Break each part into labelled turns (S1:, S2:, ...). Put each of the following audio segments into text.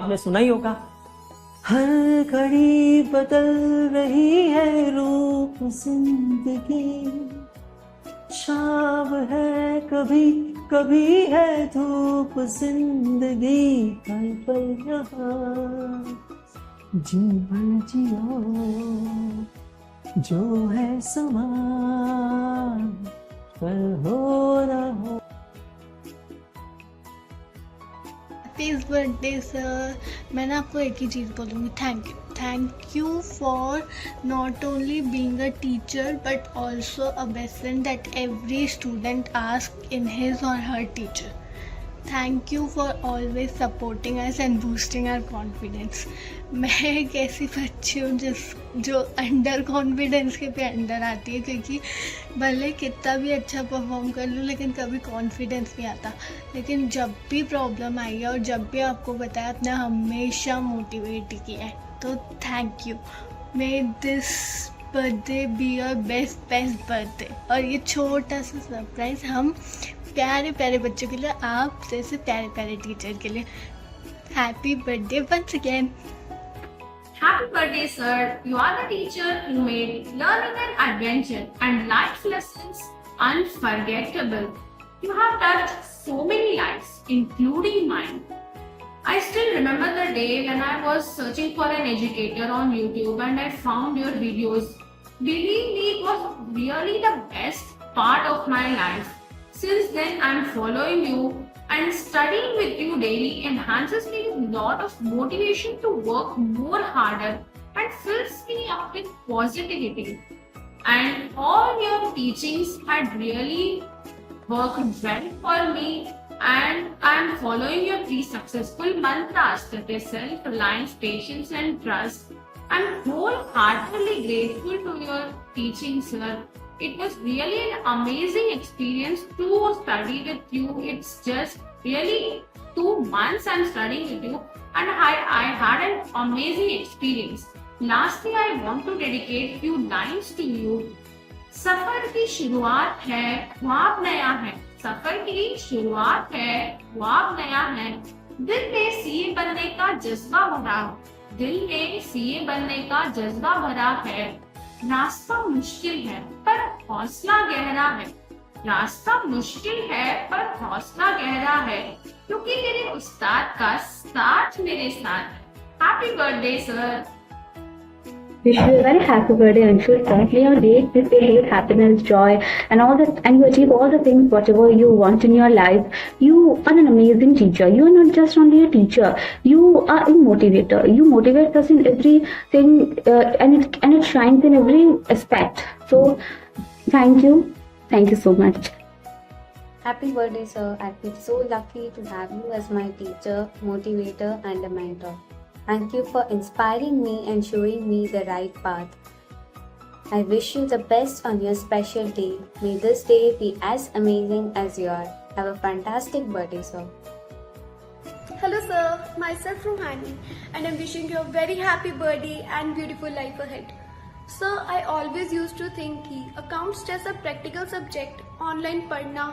S1: आपने सुना ही होगा। हर घड़ी बदल रही है रूप जिंदगी, शाम है कभी कभी है धूप जिंदगी, पल पल यहाँ जी भर जियो, जो है समा कल हो ना हो।
S2: Happy birthday sir. मैं ना आपको एक ही चीज़ बोलूँगी, thank you for not only being a teacher but also a best friend that every student ask in his or her teacher. Thank you for always supporting us and boosting our confidence. मैं एक ऐसी बच्ची हूँ जो under confidence के पे under आती है, क्योंकि भले कितना भी अच्छा परफॉर्म कर लूँ लेकिन कभी कॉन्फिडेंस नहीं आता। लेकिन जब भी प्रॉब्लम आई है और जब भी आपको बताया, आपने हमेशा मोटिवेट किया है, तो thank you. May this birthday be your best birthday. और ये छोटा सा सरप्राइज हम प्यारे प्यारे बच्चों के लिए, आप जैसे प्यारे प्यारे टीचर के लिए। Happy birthday once again.
S3: Happy birthday, sir. You are the teacher who made learning an adventure and life lessons unforgettable. You have touched so many lives, including mine. I still remember the day when I was searching for an educator on YouTube and I found your videos. Believe me, it was really the best part of my life. Since then, I'm following you and studying with you daily enhances me with a lot of motivation to work more harder and fills me up with positivity. And all your teachings had really worked well for me, and I'm following your 3 successful mantras, that is self-reliance, patience and trust. I'm wholeheartedly grateful to your teaching, sir. It was really an amazing experience to study with you. It's just really 2 months I'm studying with you and I had an amazing experience. Lastly, I want to dedicate few lines to you. सफर की शुरुआत है, ख्वाब नया है। सफर की शुरुआत है, ख्वाब नया है। दिल में सीए बनने का जज्बा भरा, दिल में सीए बनने का जज्बा भरा है। रास्ता मुश्किल है पर हौसला गहरा है, रास्ता मुश्किल है पर हौसला गहरा है, क्योंकि तेरे उस्ताद का साथ मेरे साथ है। Happy birthday sir.
S4: Wish you a very happy birthday, Anshul. May your day be filled with happiness, joy, and all that, and you achieve all the things whatever you want in your life. You are an amazing teacher. You are not just only a teacher. You are a motivator. You motivate us in everything, and it shines in every aspect. So, thank you so much.
S5: Happy birthday, sir. I feel so lucky to have you as my teacher, motivator, and a mentor. Thank you for inspiring me and showing me the right path. I wish you the best on your special day. May this day be as amazing as yours. Have a fantastic birthday, sir.
S6: Hello sir, myself Ruhani, and I'm wishing you a very happy birthday and beautiful life ahead. Sir, I always used to think कि accounts जैसा practical subject online पढ़ना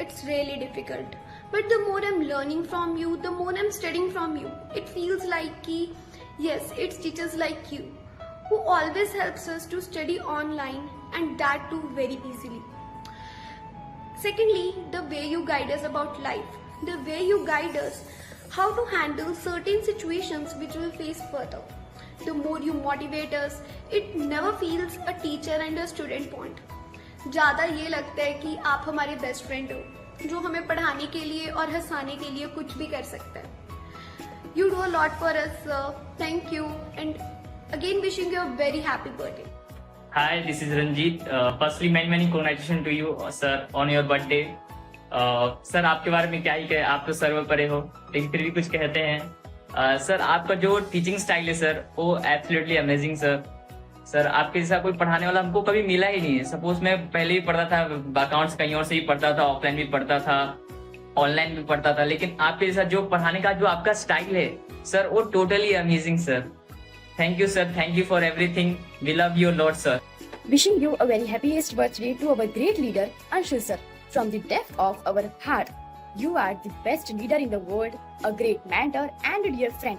S6: it's really difficult. But the more I'm learning from you, the more I'm studying from you, it feels like कि yes, it's teachers like you who always helps us to study online and that too very easily. Secondly, the way you guide us about life, the way you guide us how to handle certain situations which we'll face further. The more you motivate us, it never feels a teacher and a student point. ज़्यादा ये लगता है कि आप हमारे best friend हो, जो हमें पढ़ाने के लिए और हंसाने के लिए कुछ भी कर सकता है। You do a lot for us, sir. Thank you, and again wishing you a very happy birthday.
S7: Hi, this is Ranjit. Firstly, many congratulations to you, sir, on your birthday. Sir आपके बारे में क्या ही कहे, आप तो सर्व परे हो, लेकिन फिर भी कुछ कहते हैं। सर आपका जो टीचिंग स्टाइल है सर, वो एब्सोल्युटली अमेजिंग सर। सर आपके जैसा कोई पढ़ाने वाला हमको कभी मिला ही नहीं है। सपोज मैं पहले भी पढ़ता था, अकाउंट्स कहीं और से भी पढ़ता था, ऑफलाइन भी पढ़ता था, ऑनलाइन भी पढ़ता था, लेकिन आपके जैसा जो पढ़ाने का जो आपका स्टाइल है सर, वो totally amazing sir. Thank you sir, thank you for everything. We love you lot sir.
S8: Wishing you a very happiest birthday to our great leader Anshul sir from the depth of our heart. You are the best leader in the world, a great mentor and a dear friend.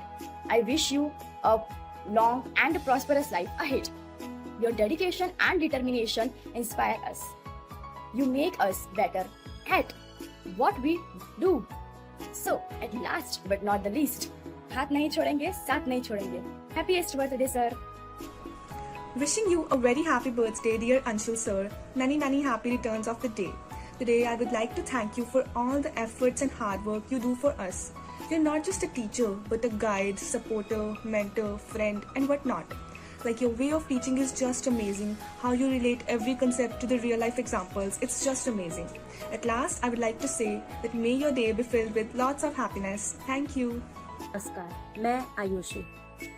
S8: I wish you a long and prosperous life ahead. Your dedication and determination inspire us. You make us better at what we do. So, at last but not the least, हाथ नहीं छोड़ेंगे, साथ नहीं छोड़ेंगे. Happiest birthday, sir.
S9: Wishing you a very happy birthday, dear Anshul sir. Many happy returns of the day. Today, I would like to thank you for all the efforts and hard work you do for us. You're not just a teacher, but a guide, supporter, mentor, friend, and whatnot. Like, your way of teaching is just amazing. How you relate every concept to the real life examples, it's just amazing. At last, I would like to say that may your day be filled with lots of happiness. Thank you.
S10: नमस्कार, मैं Ayushi.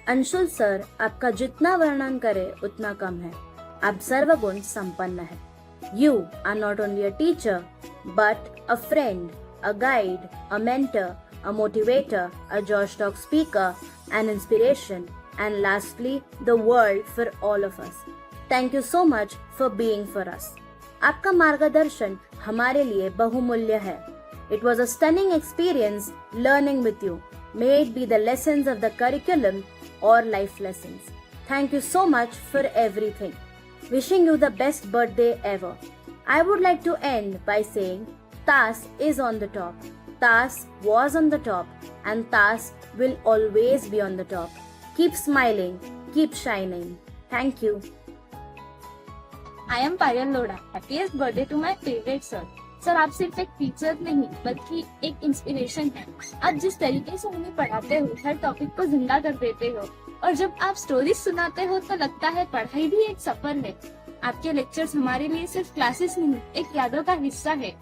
S10: Anshul sir, आपका जितना वर्णन करे उतना कम है. आप सर्वगुण संपन्न है. You are not only a teacher, but a friend, a guide, a mentor, a motivator, a Josh Talk speaker, an inspiration, and lastly, the world for all of us. Thank you so much for being for us. आपका मार्गदर्शन हमारे लिए बहुमूल्य है. It was a stunning experience learning with you. May it be the lessons of the curriculum or life lessons. Thank you so much for everything. Wishing you the best birthday ever. I would like to end by saying TAS is on the top. TAS was on the top and TAS will always be on the top. Keep smiling, keep shining. Thank you.
S8: I am Payal Loda. Happiest birthday to my favorite sir. Sir, आप सिर्फ एक teacher नहीं बल्कि एक inspiration है. आप जिस तरीके से हमें पढ़ाते हो, हर टॉपिक को जिंदा कर देते हो और जब आप स्टोरीज सुनाते हो तो लगता है पढ़ाई भी एक सफर है. आपके लेक्चर्स हमारे लिए सिर्फ क्लासेस नहीं, एक यादों का हिस्सा है.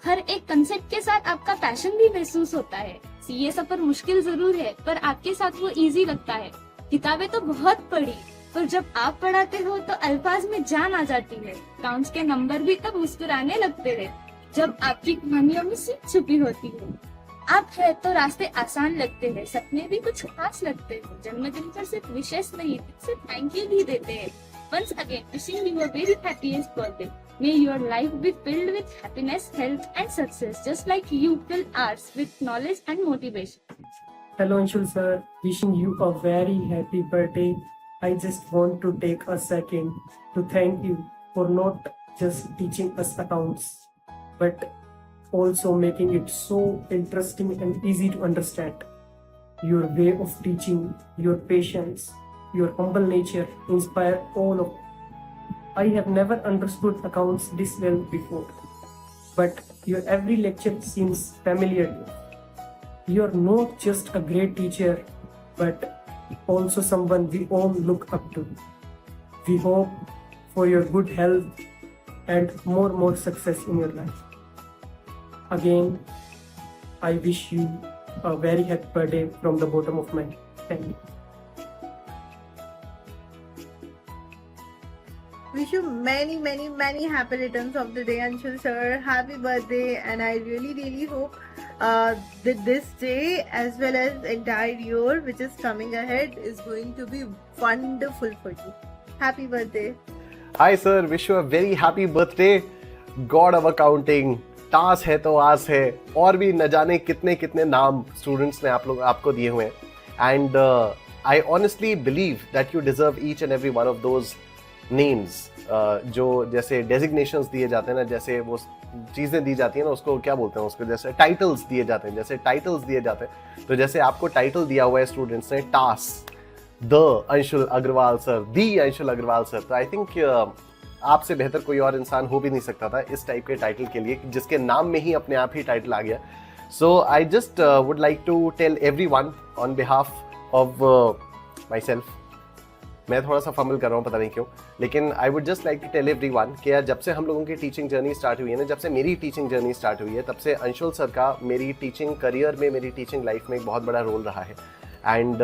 S8: हर एक कंसेप्ट के साथ आपका पैशन भी महसूस होता है. ये सफर मुश्किल जरूर है पर आपके साथ वो इजी लगता है. किताबें तो बहुत पढ़ी पर जब आप पढ़ाते हो तो अल्फाज में जान आ जाती है. काउंट्स के नंबर भी तब मुस्कुराने लगते हैं जब आपकी कहानियों में सीख छुपी होती है. आप है तो रास्ते आसान लगते हैं, सपने भी कुछ खास लगते हैं. जन्मदिन पर सिर्फ विशेष नहीं, सिर्फ थैंक यू भी देते हैं. Once again, wishing you a very happiest birthday. May your life be filled with happiness, health, and success, just like you fill ours with knowledge and motivation.
S1: Hello Anshul sir, wishing you a very happy birthday. I just want to take a second to thank you for not just teaching us accounts, but also making it so interesting and easy to understand. Your way of teaching, your patience, your humble nature inspire all of. I have never understood accounts this well before, but your every lecture seems familiar. You are not just a great teacher, but also someone we all look up to. We hope for your good health and more success in your life. Again, I wish you a very happy birthday from the bottom of my heart. Thank you.
S11: Wish you many happy returns of the day, Anshul sir. Happy birthday, and I really hope that this day as well as entire year which is coming ahead is going to be wonderful for you. Happy birthday.
S12: Hi sir, wish you a very happy birthday. God of accounting. टास है तो आस है, और भी न जाने कितने नाम students ने आपको दिए हुए हैं. And I honestly believe that you deserve each and every one of those names. जो जैसे डेजिग्नेशंस दिए जाते हैं ना, जैसे वो चीज़ें दी जाती हैं ना, उसको क्या बोलते हैं, उसको जैसे टाइटल्स दिए जाते हैं, जैसे टाइटल्स दिए जाते हैं. तो जैसे आपको टाइटल दिया हुआ है स्टूडेंट्स ने, टास the Anshul Agarwal sir, the Anshul Agarwal sir. तो आई थिंक आपसे बेहतर कोई और इंसान हो भी नहीं सकता था इस टाइप के टाइटल के लिए, जिसके नाम में ही अपने आप ही टाइटल आ गया. So I just would like to tell everyone on behalf of myself. मैं थोड़ा सा फंबल कर रहा हूँ, पता नहीं क्यों, लेकिन I would just like to tell everyone कि यार जब से हम लोगों की टीचिंग जर्नी स्टार्ट हुई है ना, जब से मेरी टीचिंग जर्नी स्टार्ट हुई है, तब से अंशुल सर का मेरी टीचिंग करियर में, मेरी टीचिंग लाइफ में एक बहुत बड़ा रोल रहा है. एंड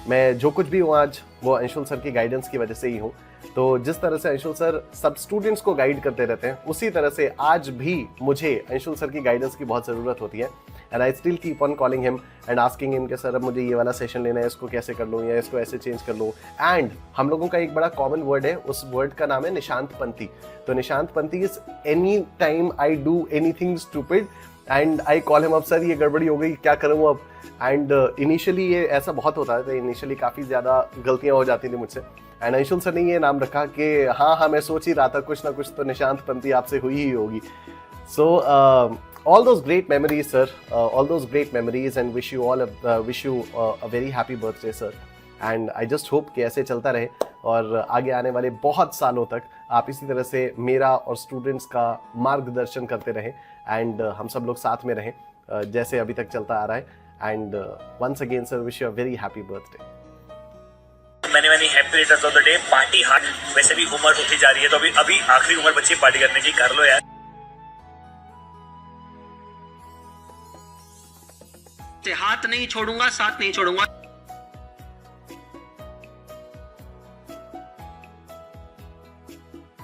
S12: मैं जो कुछ भी हूँ आज, वो अंशुल सर की गाइडेंस की वजह से ही हूँ. तो जिस तरह से अंशुल सर सब स्टूडेंट्स को गाइड करते रहते हैं, उसी तरह से आज भी मुझे अंशुल सर की गाइडेंस की बहुत ज़रूरत होती है. And I still keep on calling him and asking him कि सर अब मुझे ये वाला सेशन लेना है, इसको कैसे कर लूँ या इसको ऐसे चेंज कर लूँ. एंड हम लोगों का एक बड़ा कॉमन वर्ड है, उस वर्ड का नाम है निशांत पंथी. तो Nishant Panthi is any time I do anything stupid and I call him up, sir ये गड़बड़ी हो गई, क्या करूँ अब। एंड इनिशियली ये ऐसा बहुत होता है, तो इनिशियली काफ़ी ज़्यादा गलतियाँ हो जाती थी मुझसे। एंड अंशुल सर ने ये नाम रखा कि हाँ मैं सोच ही रहा था कुछ ना कुछ तो निशांत पंती आपसे हुई ही होगी। सो all those great memories, sir, all those great memories, and wish you a very happy birthday, sir. And I just hope कि ऐसे चलता रहे और आगे आने वाले बहुत सालों तक आप इसी तरह से मेरा और स्टूडेंट्स का मार्गदर्शन करते रहें एंड हम सब लोग साथ में रहें जैसे अभी तक चलता आ रहा है। And once again sir, wish you a very happy birthday.
S13: मैंने happy returns of the day, party hard. वैसे भी उम्र होती जा रही है, तो अभी आखिरी उम्र बच्ची पार्टी करने की, कर लो यार।
S14: हाथ नहीं छोड़ूंगा, साथ नहीं छोड़ूंगा।